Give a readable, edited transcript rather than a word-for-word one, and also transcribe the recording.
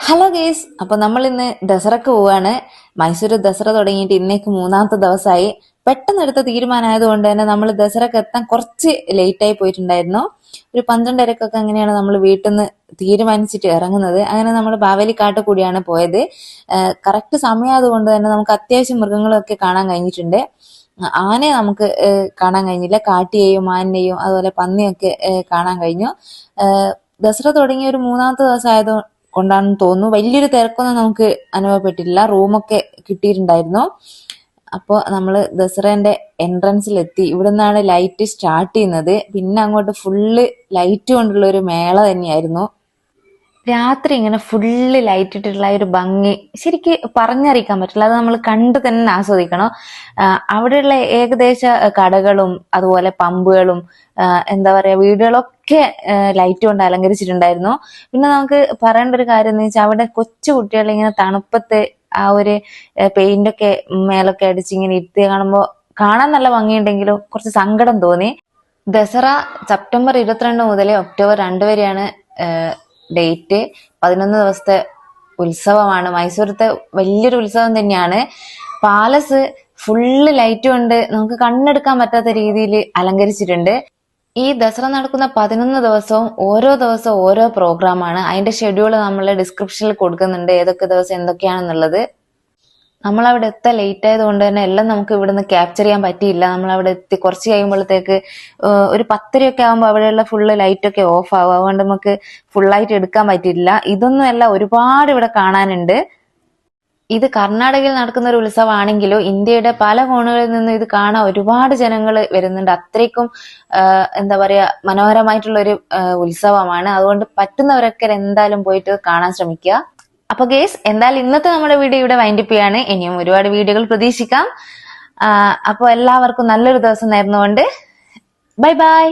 Hello guys, അപ്പൊ നമ്മൾ ഇന്ന് ദസറക്ക് പോവാണ്. മൈസൂർ ദസറ തുടങ്ങിയിട്ട് ഇന്നേക്ക് മൂന്നാമത്തെ ദിവസമായി. പെട്ടെന്ന് എടുത്ത തീരുമാനമായതുകൊണ്ട് തന്നെ നമ്മൾ ദസറക്ക് എത്താൻ കുറച്ച് ലേറ്റ് ആയി പോയിട്ടുണ്ടായിരുന്നു. ഒരു 12:30 അങ്ങനെയാണ് നമ്മൾ വീട്ടിൽ നിന്ന് തീരുമാനിച്ചിട്ട് ഇറങ്ങുന്നത്. അങ്ങനെ നമ്മൾ ബാവലിക്കാട്ട് കൂടിയാണ് പോയത്. കറക്റ്റ് സമയമായതുകൊണ്ട് തന്നെ നമുക്ക് അത്യാവശ്യം മൃഗങ്ങളൊക്കെ കാണാൻ കഴിഞ്ഞിട്ടുണ്ട്. ആനയെ നമുക്ക് കാണാൻ കഴിഞ്ഞില്ല. കാട്ടിയെയും മാനിനെയും അതുപോലെ പന്നിയൊക്കെ കാണാൻ കഴിഞ്ഞു. ദസറ തുടങ്ങിയ ഒരു മൂന്നാമത്തെ ദിവസം ആയത് കൊണ്ടാണെന്ന് തോന്നുന്നു വലിയൊരു തിരക്കൊന്നും നമുക്ക് അനുഭവപ്പെട്ടില്ല. റൂമൊക്കെ കിട്ടിയിട്ടുണ്ടായിരുന്നു. അപ്പോൾ നമ്മൾ ദസറേന്റെ എൻട്രൻസിലെത്തി. ഇവിടെ നിന്നാണ് ലൈറ്റ് സ്റ്റാർട്ട് ചെയ്യുന്നത്. പിന്നെ അങ്ങോട്ട് ഫുള്ള് ലൈറ്റ് കൊണ്ടുള്ള ഒരു മേള തന്നെയായിരുന്നു. രാത്രി ഇങ്ങനെ ഫുള്ള് ലൈറ്റ് ഇട്ടിട്ടുള്ള ഒരു ഭംഗി ശരിക്ക് പറഞ്ഞറിയിക്കാൻ പറ്റില്ല. അത് നമ്മൾ കണ്ട് തന്നെ ആസ്വദിക്കണം. അവിടെയുള്ള ഏകദേശ കടകളും അതുപോലെ പമ്പുകളും എന്താ പറയാ വീടുകളൊക്കെ ലൈറ്റ് കൊണ്ട് അലങ്കരിച്ചിട്ടുണ്ടായിരുന്നു. പിന്നെ നമുക്ക് പറയേണ്ട ഒരു കാര്യം എന്ന് വെച്ചാൽ അവിടെ കൊച്ചു കുട്ടികൾ ഇങ്ങനെ തണുപ്പത്ത് ആ ഒരു പെയിന്റ് ഒക്കെ മേലൊക്കെ അടിച്ച് ഇങ്ങനെ ഇരുത്തി കാണുമ്പോൾ കാണാൻ നല്ല ഭംഗിയുണ്ടെങ്കിലും കുറച്ച് സങ്കടം തോന്നി. ദസറ സെപ്റ്റംബർ 22 മുതൽ ഒക്ടോബർ 2 വരെയാണ് ഡേറ്റ്. 11 ദിവസത്തെ ഉത്സവമാണ്. മൈസൂരത്തെ വലിയൊരു ഉത്സവം തന്നെയാണ്. പാലസ് ഫുള്ള് ലൈറ്റ് കൊണ്ട് നമുക്ക് കണ്ണെടുക്കാൻ പറ്റാത്ത രീതിയിൽ അലങ്കരിച്ചിട്ടുണ്ട്. ഈ ദസറ നടക്കുന്ന 11 ദിവസവും ഓരോ ദിവസവും ഓരോ പ്രോഗ്രാമാണ്. അതിന്റെ ഷെഡ്യൂൾ നമ്മൾ ഡിസ്ക്രിപ്ഷനിൽ കൊടുക്കുന്നുണ്ട്, ഏതൊക്കെ ദിവസം എന്തൊക്കെയാണെന്നുള്ളത്. നമ്മളവിടെ എത്താൻ ലേറ്റ് ആയത് കൊണ്ട് തന്നെ എല്ലാം നമുക്ക് ഇവിടുന്ന് ക്യാപ്ചർ ചെയ്യാൻ പറ്റിയില്ല. നമ്മളവിടെ എത്തി കുറച്ച് കഴിയുമ്പോഴത്തേക്ക് ഒരു 10:30 ആകുമ്പോൾ അവിടെയുള്ള ഫുള്ള് ലൈറ്റൊക്കെ ഓഫ് ആവും. അതുകൊണ്ട് നമുക്ക് ഫുള്ളായിട്ട് എടുക്കാൻ പറ്റിയില്ല. ഇതൊന്നുമല്ല, ഒരുപാട് ഇവിടെ കാണാനുണ്ട്. ഇത് കർണാടകയിൽ നടക്കുന്ന ഒരു ഉത്സവമാണെങ്കിലും ഇന്ത്യയുടെ പല കോണുകളിൽ നിന്ന് ഇത് കാണാൻ ഒരുപാട് ജനങ്ങൾ വരുന്നുണ്ട്. അത്രയ്ക്കും എന്താ പറയാ മനോഹരമായിട്ടുള്ള ഒരു ഉത്സവമാണ്. അതുകൊണ്ട് പറ്റുന്നവരൊക്കെ എന്തായാലും പോയിട്ട് കാണാൻ ശ്രമിക്കുക. അപ്പൊ ഗേസ്, എന്തായാലും ഇന്നത്തെ നമ്മുടെ വീഡിയോ ഇവിടെ വൈൻഡപ്പ് ചെയ്യാണ്. ഇനിയും ഒരുപാട് വീഡിയോകൾ പ്രതീക്ഷിക്കാം. അപ്പോൾ എല്ലാവർക്കും നല്ലൊരു ദിവസം നേർന്നുകൊണ്ട് ബൈ ബൈ.